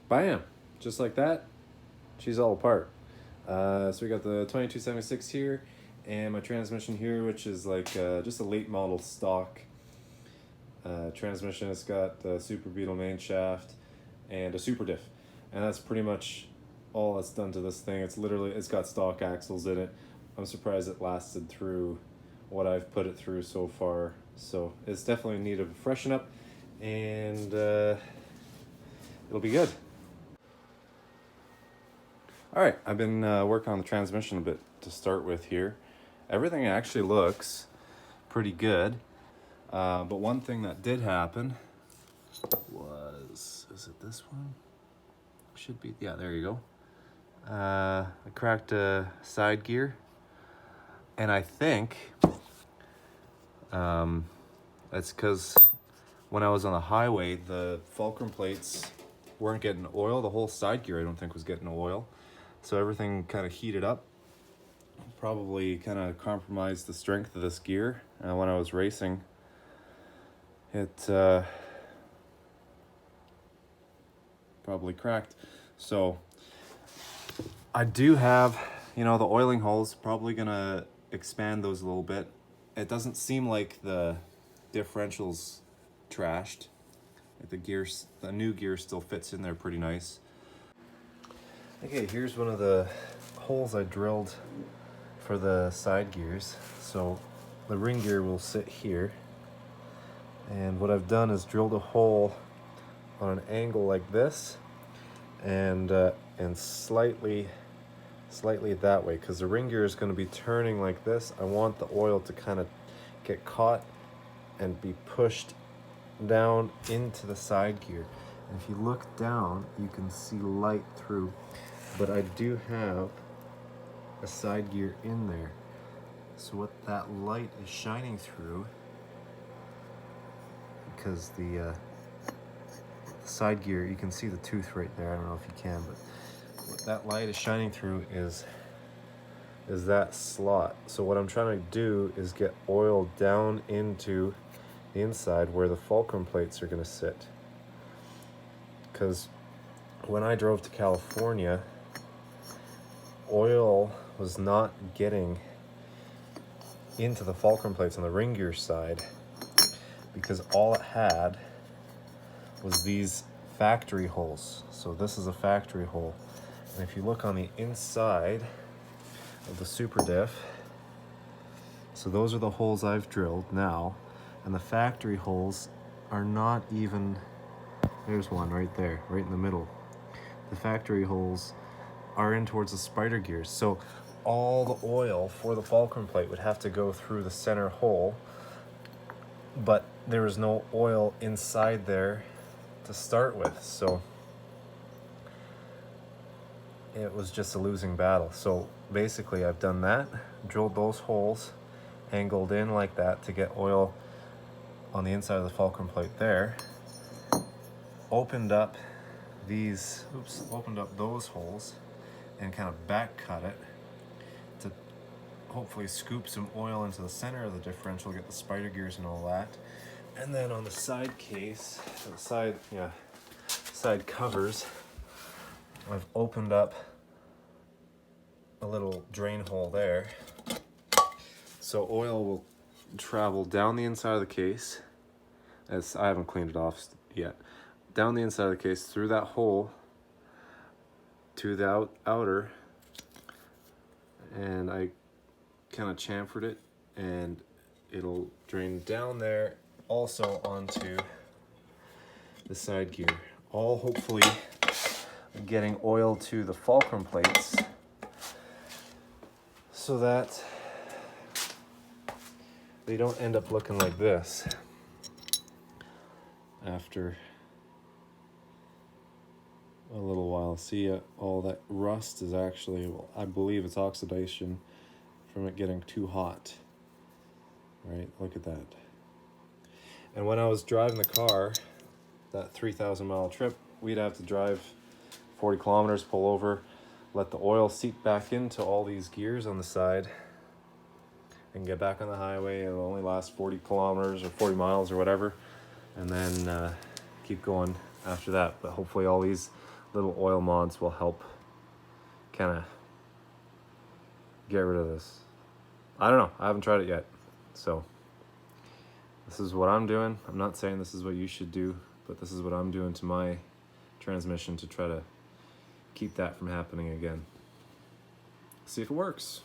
bam, just like that, she's all apart. So we got the 2276 here, and my transmission here, which is like just a late model stock transmission. It's got the Super Beetle main shaft and a super diff, and that's pretty much all that's done to this thing. It's got stock axles in it. I'm surprised it lasted through what I've put it through so far. So it's definitely in need of a freshen up, and it'll be good. All right, I've been working on the transmission a bit to start with here. Everything actually looks pretty good, but one thing that did happen was, is it this one? Should be, yeah, there you go. I cracked a side gear, and I think that's because when I was on the highway, the fulcrum plates weren't getting oil. The whole side gear, I don't think, was getting oil. So everything kind of heated up, probably kind of compromised the strength of this gear. When I was racing, it probably cracked. So I do have, the oiling holes, probably gonna expand those a little bit. It doesn't seem like the differential's trashed. The new gear still fits in there pretty nice. Okay, here's one of the holes I drilled for the side gears. So the ring gear will sit here. And what I've done is drilled a hole on an angle like this, and slightly that way, because the ring gear is going to be turning like this. I want the oil to kind of get caught and be pushed down into the side gear. And if you look down, you can see light through. But I do have a side gear in there. So what that light is shining through, because the side gear, you can see the tooth right there. I don't know if you can, but what that light is shining through is that slot. So what I'm trying to do is get oil down into the inside where the fulcrum plates are going to sit. Because when I drove to California, oil was not getting into the fulcrum plates on the ring gear side, because all it had was these factory holes. So this is a factory hole, and if you look on the inside of the super diff, so those are the holes I've drilled now, and the factory holes are not even, there's one right there, right in the middle. The factory holes are in towards the spider gears. So all the oil for the fulcrum plate would have to go through the center hole, but there was no oil inside there to start with. So it was just a losing battle. So basically I've done that, drilled those holes, angled in like that to get oil on the inside of the fulcrum plate there, opened up those holes and kind of back cut it to hopefully scoop some oil into the center of the differential, get the spider gears and all that. And then on the side case, side covers, I've opened up a little drain hole there. So oil will travel down the inside of the case, as I haven't cleaned it off yet, down the inside of the case through that hole to the outer, and I kind of chamfered it, and it'll drain down there also onto the side gear, all hopefully getting oil to the fulcrum plates so that they don't end up looking like this after a little while. See, all that rust is actually, well, I believe it's oxidation from it getting too hot. Right, look at that. And when I was driving the car, that 3,000 mile trip, we'd have to drive 40 kilometers, pull over, let the oil seep back into all these gears on the side, and get back on the highway. It'll only last 40 kilometers or 40 miles or whatever, and then keep going after that. But hopefully all these little oil mods will help kind of get rid of this. I don't know, I haven't tried it yet. So this is what I'm doing. I'm not saying this is what you should do, but this is what I'm doing to my transmission to try to keep that from happening again. See if it works.